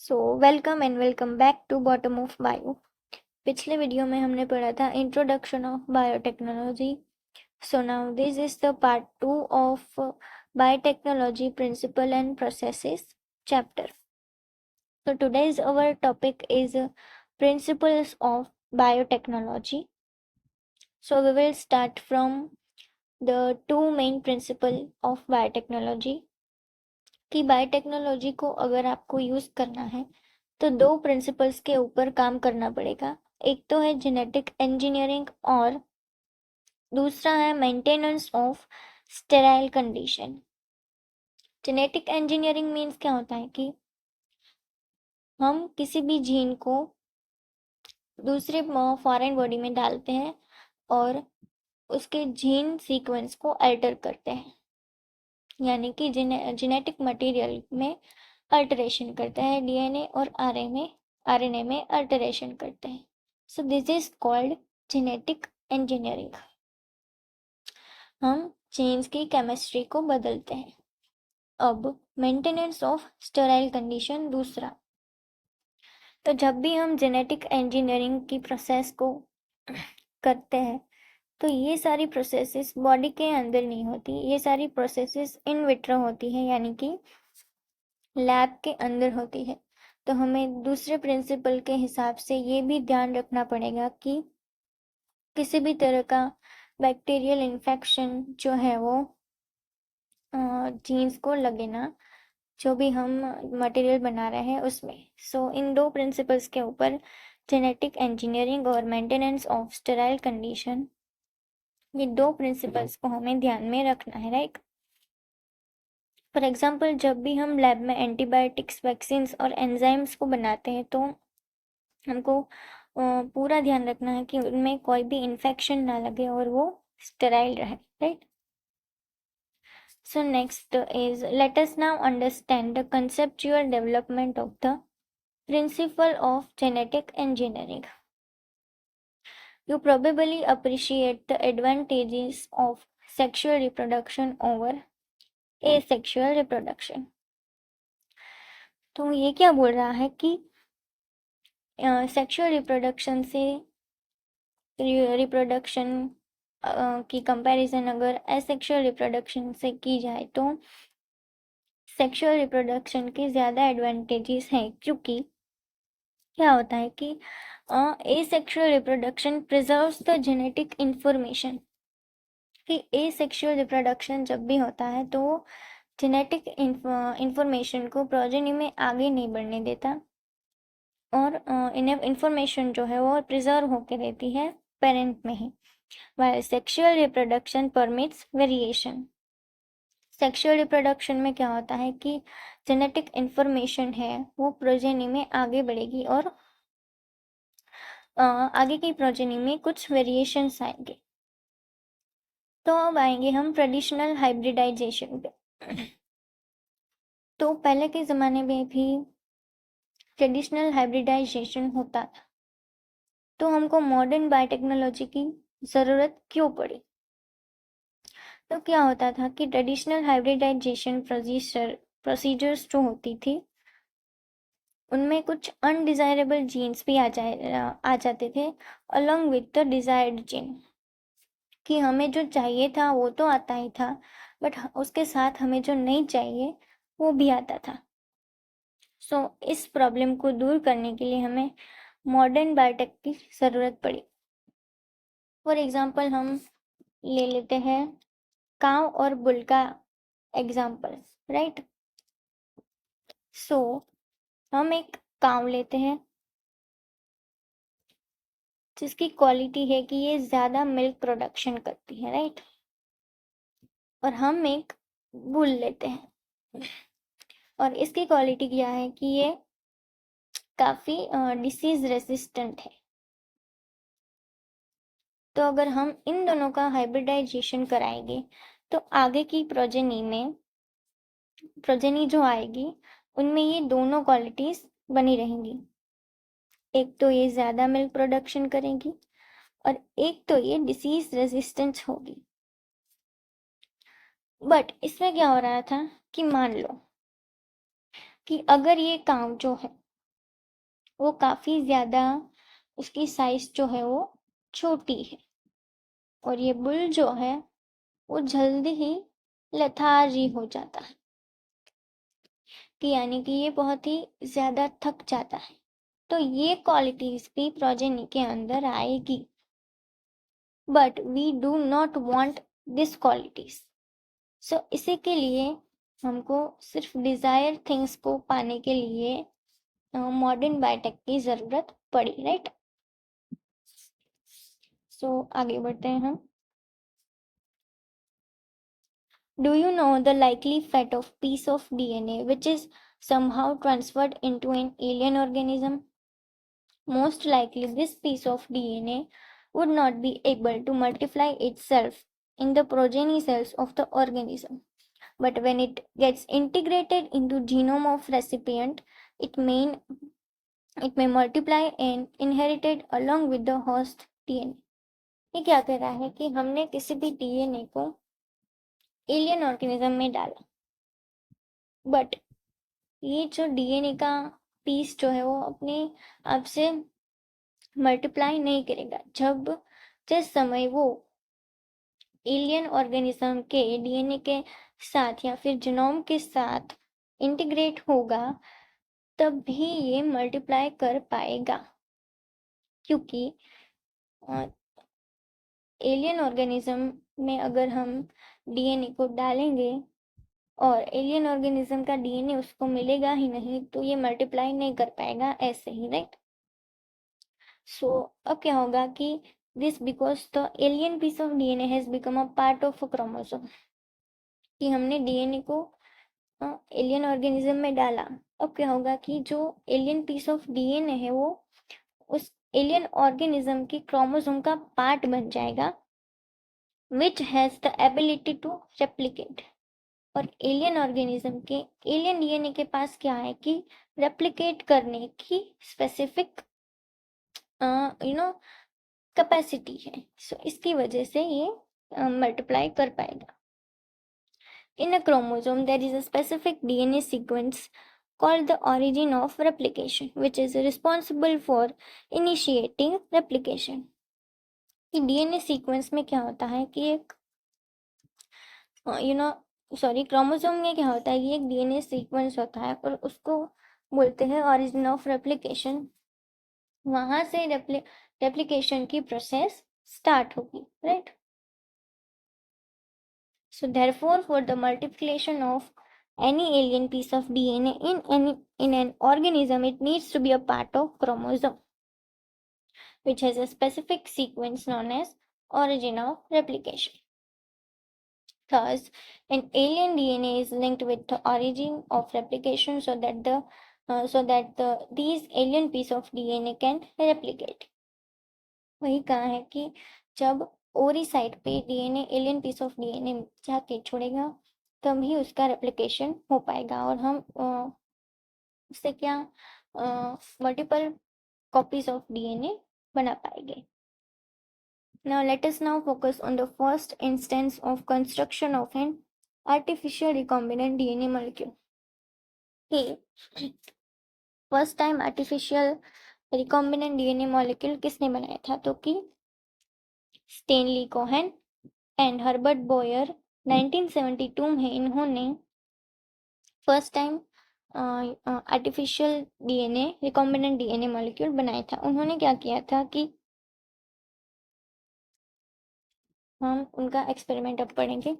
So welcome back to bottom of bio. पिछले video में हमने पढ़ा था introduction of biotechnology. So now this is the part 2 of biotechnology principle and processes chapter. So today's our topic is principles of biotechnology. So we will start from the two main principle of biotechnology कि biotechnology को अगर आपको use करना है तो दो principles के ऊपर काम करना पड़ेगा। एक तो है जेनेटिक इंजीनियरिंग और दूसरा है maintenance of sterile condition. Genetic engineering means क्या होता है कि हम किसी भी जीन को दूसरे फॉरेन बॉडी में डालते हैं और उसके जीन सीक्वेंस को अल्टर करते हैं, यानी कि जेनेटिक मटेरियल में अल्टरेशन करते हैं, डीएनए और आरएनए में अल्टरेशन करते हैं। So this is called genetic engineering. हम जीन्स की केमिस्ट्री को बदलते हैं। अब मेंटेनेंस ऑफ स्टेराइल कंडीशन दूसरा। तो जब भी हम जेनेटिक इंजीनियरिंग की प्रोसेस को करते हैं तो ये सारी प्रोसेसेस बॉडी के अंदर नहीं होती, ये सारी प्रोसेसेस इन विट्रो होती है, यानी कि लैब के अंदर होती है। तो हमें दूसरे प्रिंसिपल के हिसाब से ये भी ध्यान रखना पड़ेगा कि किसी भी तरह का बैक्टीरियल इन्फेक्शन जो है वो जीन्स को लगे ना, जो भी हम मटेरियल बना रहे हैं उसमें। सो इन दो प्रिंसिपल्स के ऊपर जेनेटिक इंजीनियरिंग और मेंटेनेंस ऑफ स्टेराइल कंडीशन, ये दो प्रिंसिपल्स को हमें ध्यान में रखना है, राइट। फॉर एग्जाम्पल जब भी हम लैब में एंटीबायोटिक्स, वैक्सीन्स और एंजाइम्स को बनाते हैं तो हमको पूरा ध्यान रखना है कि उनमें कोई भी इन्फेक्शन ना लगे और वो स्टेराइल रहे, right. So next is, let us now understand the conceptual development of the principle of genetic engineering. You probably appreciate the advantages of sexual reproduction over asexual reproduction. तो ये क्या बोल रहा है कि सेक्सुअल रिप्रोडक्शन से reproduction की comparison अगर एसेक्सुअल रिप्रोडक्शन से की जाए तो सेक्सुअल रिप्रोडक्शन के ज़्यादा एडवांटेजेस हैं, क्योंकि क्या होता है कि asexual reproduction preserves the genetic information. कि एसेक्सुअल रिप्रोडक्शन जब भी होता है तो जेनेटिक इंफॉर्मेशन को प्रोजेनी में आगे नहीं बढ़ने देता और इंफॉर्मेशन जो है वो प्रिजर्व होकर रहती है पेरेंट में ही। While sexual reproduction permits variation. Sexual reproduction में क्या होता है कि जेनेटिक इंफॉर्मेशन है वो प्रोजेनी में आगे बढ़ेगी और आगे की प्रोजेनी में कुछ वेरिएशंस आएंगे। तो अब आएंगे हम ट्रेडिशनल हाइब्रिडाइजेशन पे। तो पहले के ज़माने में भी ट्रेडिशनल हाइब्रिडाइजेशन होता था, तो हमको मॉडर्न बायोटेक्नोलॉजी की ज़रूरत क्यों पड़ी? तो क्या होता था कि ट्रेडिशनल हाइब्रिडाइजेशन प्रोसीजर्स जो होती थी उनमें कुछ अनडिज़ायरेबल जीन्स भी आ जाते थे along with the desired gene. कि हमें जो चाहिए था वो तो आता ही था, बट उसके साथ हमें जो नहीं चाहिए वो भी आता था। सो इस प्रॉब्लम को दूर करने के लिए हमें मॉडर्न बायोटेक की ज़रूरत पड़ी। फॉर एग्ज़ाम्पल हम ले लेते हैं काव और बुल का एग्ज़ाम्पल, राइट। सो हम एक काव लेते हैं जिसकी क्वालिटी है कि ये ज़्यादा मिल्क प्रोडक्शन करती है, राइट। और हम एक बुल लेते हैं और इसकी क्वालिटी क्या है कि ये काफ़ी डिसीज़ रेसिस्टेंट है। तो अगर हम इन दोनों का हाइब्रिडाइजेशन कराएंगे तो आगे की प्रोजेनी जो आएगी उनमें ये दोनों क्वालिटीज़ बनी रहेंगी। एक तो ये ज़्यादा मिल्क प्रोडक्शन करेगी और एक तो ये डिसीज़ रेजिस्टेंस होगी। बट इसमें क्या हो रहा था कि मान लो कि अगर ये काउ जो है वो काफ़ी ज़्यादा, उसकी साइज जो है वो छोटी है, और ये बुल जो है वो जल्दी ही लेथार्जी हो जाता है, कि यानी कि ये बहुत ही ज़्यादा थक जाता है। तो ये क्वालिटीज़ भी प्रोजेनी के अंदर आएगी, but we do not want this qualities. So इसी के लिए हमको सिर्फ डिज़ायर थिंग्स को पाने के लिए मॉडर्न बायोटेक की ज़रूरत पड़ी, राइट। सो आगे बढ़ते हैं हम। Do you know the likely fate of piece of DNA which is somehow transferred into an alien organism? Most likely, this piece of DNA would not be able to multiply itself in the progeny cells of the organism. But when it gets integrated into genome of recipient, it may it may multiply and inherited along with the host DNA. ये क्या कह रहा है कि हमने किसी भी DNA को एलियन ऑर्गेनिज्म में डाला, बट ये जो डीएनए का पीस जो है वो अपने आप से मल्टीप्लाई नहीं करेगा। जिस समय वो एलियन ऑर्गेनिज्म के डीएनए के साथ या फिर जीनोम के साथ इंटीग्रेट होगा, तब भी ये मल्टीप्लाई कर पाएगा, क्योंकि एलियन ऑर्गेनिज्म में अगर हम डीएनए को डालेंगे और एलियन ऑर्गेनिज्म का डीएनए उसको मिलेगा ही नहीं, तो ये मल्टीप्लाई नहीं कर पाएगा ऐसे ही, राइट। सो अब क्या होगा कि this because the alien piece of DNA has become a part of a chromosome, कि हमने डीएनए को एलियन ऑर्गेनिज्म में डाला। अब क्या होगा कि जो एलियन पीस ऑफ डीएनए है वो उस एलियन ऑर्गेनिज्म की क्रोमोसोम का पार्ट बन जाएगा, which has the ability to replicate. और एलियन ऑर्गेनिज्म के एलियन डीएनए के पास क्या है कि रेप्लिकेट करने की स्पेसिफिक कैपेसिटी है। सो इसकी वजह से ये मल्टीप्लाई कर पाएगा। In a chromosome, there is a specific DNA sequence called the origin of replication, which is responsible for initiating replication. कि डीएनए सीक्वेंस में क्या होता है कि एक क्रोमोसोम में क्या होता है कि एक डीएनए सीक्वेंस होता है और उसको बोलते हैं ऑरिजिन ऑफ रेप्लिकेशन। वहां से रेप्लिकेशन की प्रोसेस स्टार्ट होगी, right. So therefore, for the multiplication of any alien piece of DNA in an organism, it needs to be a part of chromosome, which has a specific sequence known as origin of replication. Thus, an alien DNA is linked with the origin of replication so that these alien piece of DNA can replicate. वही कहा है कि जब ori side पे DNA alien piece of DNA जाके छोड़ेगा, तभी उसका रेप्लिकेशन हो पाएगा और हम उससे क्या मल्टीपल कॉपीज ऑफ डीएनए बना पाएंगे। Now let us now focus on the first instance of construction of an artificial recombinant DNA molecule. First time artificial recombinant DNA molecule किसने बनाया था? तो कि Stanley Cohen and Herbert Boyer 1972 में इन्होंने first time artificial DNA recombinant DNA molecule बनाया था। उन्होंने क्या किया था कि हम उनका एक्सपेरिमेंट अब पढ़ेंगे।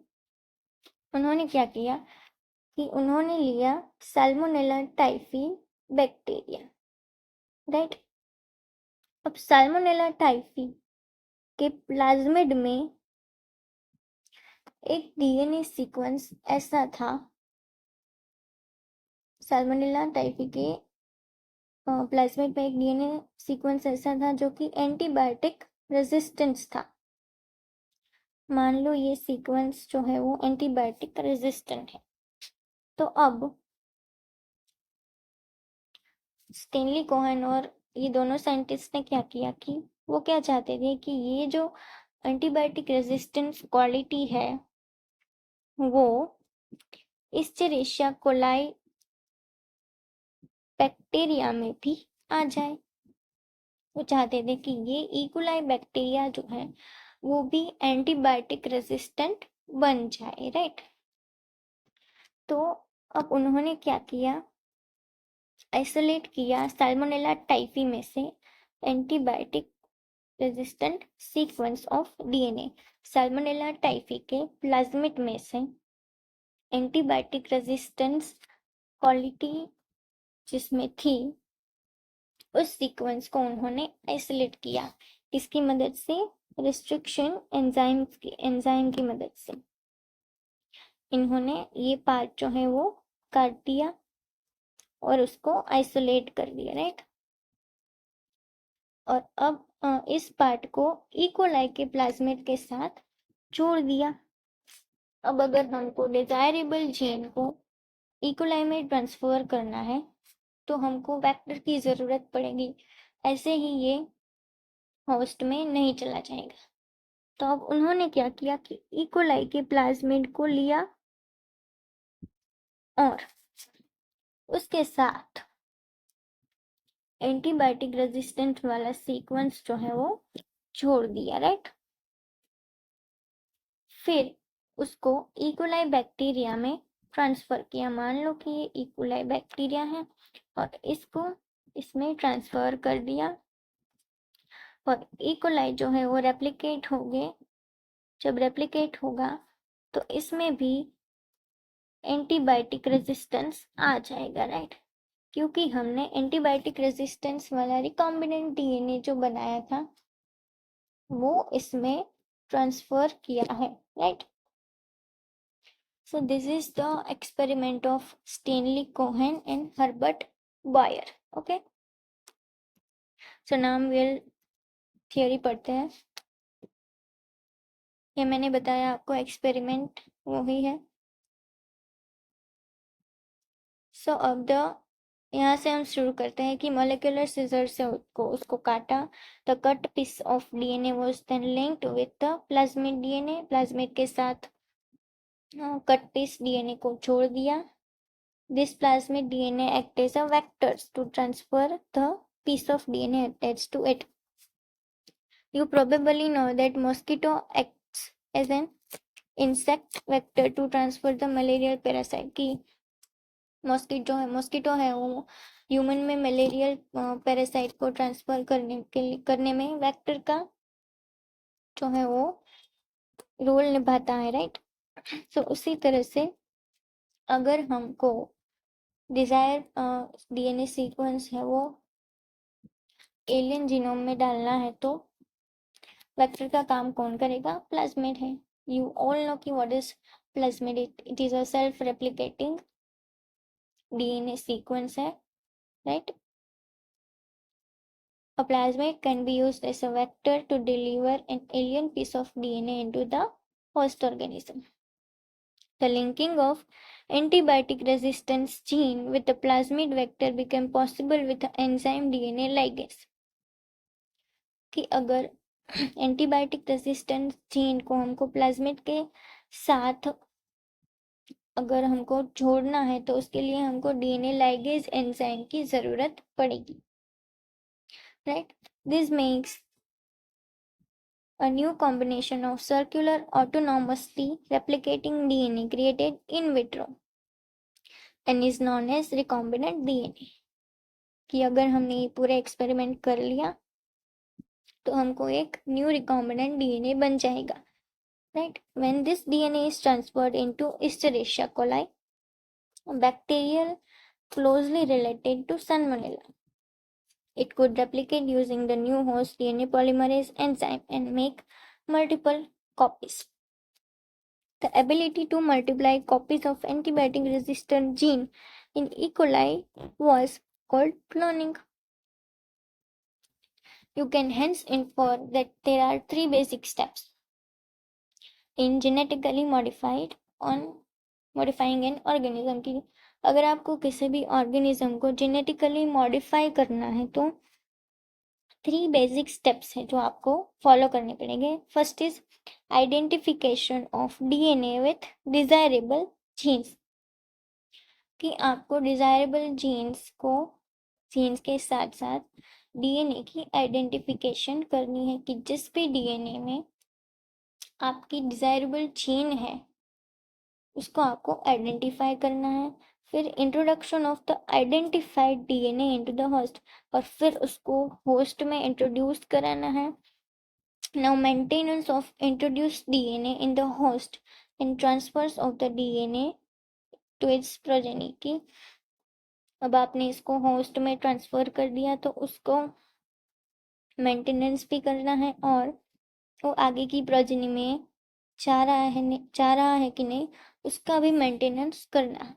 उन्होंने क्या किया कि उन्होंने लिया सैल्मोनेला टाइफी बैक्टीरिया, राइट। अब सैल्मोनेला टाइफी के प्लाज्मिड में एक डीएनए सीक्वेंस ऐसा था, सैल्मोनेला टाइफी के प्लाज्मिड में एक डीएनए सीक्वेंस ऐसा था जो कि एंटीबायोटिक रेजिस्टेंस था। मान लो ये सीक्वेंस जो है वो एंटीबायोटिक रेजिस्टेंट है। तो अब स्टेनली कोहेन और ये दोनों साइंटिस्ट ने क्या किया कि वो क्या चाहते थे कि ये जो एंटीबायोटिक रेजिस्टेंस क्वालिटी है वो इस्चेरिशिया कोलाई बैक्टीरिया में भी आ जाए। वो चाहते थे कि ये इकोलाई बैक्टीरिया जो है वो भी एंटीबायोटिक रेजिस्टेंट बन जाए, राइट। तो अब उन्होंने क्या किया, आइसोलेट किया सैल्मोनेला टाइफी में से antibiotic resistant sequence of DNA. Salmonella typhi के प्लाज्मिड में से एंटीबायोटिक रेजिस्टेंस क्वालिटी जिसमें थी उस सीक्वेंस को उन्होंने आइसोलेट किया। इसकी मदद से, रिस्ट्रिक्शन एंजाइम की मदद से इन्होंने ये पार्ट जो है वो काट दिया और उसको आइसोलेट कर दिया, राइट। और अब इस पार्ट को इकोलाई के प्लाज्मिड के साथ जोड़ दिया। अब अगर हमको डिजायरेबल जीन को इकोलाई में ट्रांसफर करना है तो हमको वेक्टर की ज़रूरत पड़ेगी, ऐसे ही ये होस्ट में नहीं चला जाएगा। तो अब उन्होंने क्या किया कि इकोलाई के प्लाज्मिड को लिया और उसके साथ एंटीबायोटिक रेजिस्टेंट वाला सीक्वेंस जो है वो छोड़ दिया, राइट। फिर उसको इकोलाई बैक्टीरिया में ट्रांसफर किया। मान लो कि ये इकोलाई बैक्टीरिया है और इसको इसमें ट्रांसफर कर दिया और इकोलाई जो है वो रेप्लिकेट हो गए। जब रेप्लिकेट होगा तो इसमें भी एंटीबायोटिक रेजिस्टेंस आ जाएगा, राइट। क्योंकि हमने एंटीबायोटिक रेजिस्टेंस वाला रिकॉम्बिनेंट डीएनए जो बनाया था वो इसमें ट्रांसफर किया है, right. So this is the experiment of Stanley Cohen and Herbert Bayer. Okay. So now we'll theory पढ़ते हैं। ये मैंने बताया आपको एक्सपेरिमेंट वही है। सो अब यहाँ से हम शुरू करते हैं कि मोलिकुलर सीजर से उसको काटा। The cut piece of DNA was then linked with the plasmid DNA. Plasmid के साथ कट पीस डीएनए को जोड़ दिया। This plasmid DNA acts as a vectors to transfer the piece of DNA attached to it. You probably know that mosquito acts as an insect vector to transfer the malarial parasite. कि mosquito है वो human में malarial parasite को transfer करने में vector का जो है वो रोल निभाता है, राइट। सो उसी तरह से अगर हमको डिजायर डीएनए सीक्वेंस है वो एलियन जीनोम में डालना है तो वेक्टर का काम कौन करेगा, प्लाज्मिड है। यू ऑल नो कि what is plasmid, it is a self replicating DNA sequence है, right. A plasmid can be used as a vector to deliver an alien piece of DNA into the host organism. The linking of antibiotic resistance gene with the plasmid vector became possible with the enzyme DNA ligase. कि अगर antibiotic resistance gene को हमको plasmid के साथ अगर हमको जोड़ना है तो उसके लिए हमको डीएनए लाइगेज एंजाइम की ज़रूरत पड़ेगी, right. This makes a new combination of circular autonomously replicating DNA created in vitro and is known as recombinant DNA. कि अगर हमने ये पूरा एक्सपेरिमेंट कर लिया तो हमको एक न्यू रिकॉम्बिनेंट डीएनए बन जाएगा, right. When this DNA is transferred into Escherichia coli, a bacterial closely related to Salmonella, it could replicate using the new host DNA polymerase enzyme and make multiple copies. The ability to multiply copies of antibiotic resistant gene in E. coli was called cloning. You can hence infer that there are three basic steps in genetically modifying an organism की अगर आपको किसी भी organism को genetically modify करना है तो 3 basic steps है जो आपको फॉलो करने पड़ेंगे। First is identification of DNA with desirable genes, कि आपको डिजायरेबल जीन्स को जीन्स के साथ साथ डीएनए की आइडेंटिफिकेशन करनी है कि जिस भी डीएनए में आपकी डिजायरेबल जीन है उसको आपको आइडेंटिफाई करना है। फिर introduction of the identified DNA into the host, और फिर उसको होस्ट में इंट्रोड्यूस कराना है। Now maintenance of introduced DNA in the host and transfers of the DNA to its progeny की अब आपने इसको होस्ट में ट्रांसफर कर दिया तो उसको मेंटेनेंस भी करना है, और वो आगे की प्रोजेनी में जा रहा है कि नहीं उसका भी मेंटेनेंस करना है।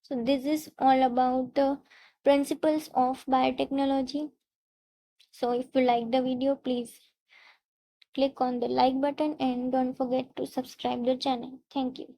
So this is all about the principles of biotechnology. So if you like the video, please click on the like button and don't forget to subscribe the channel. Thank you.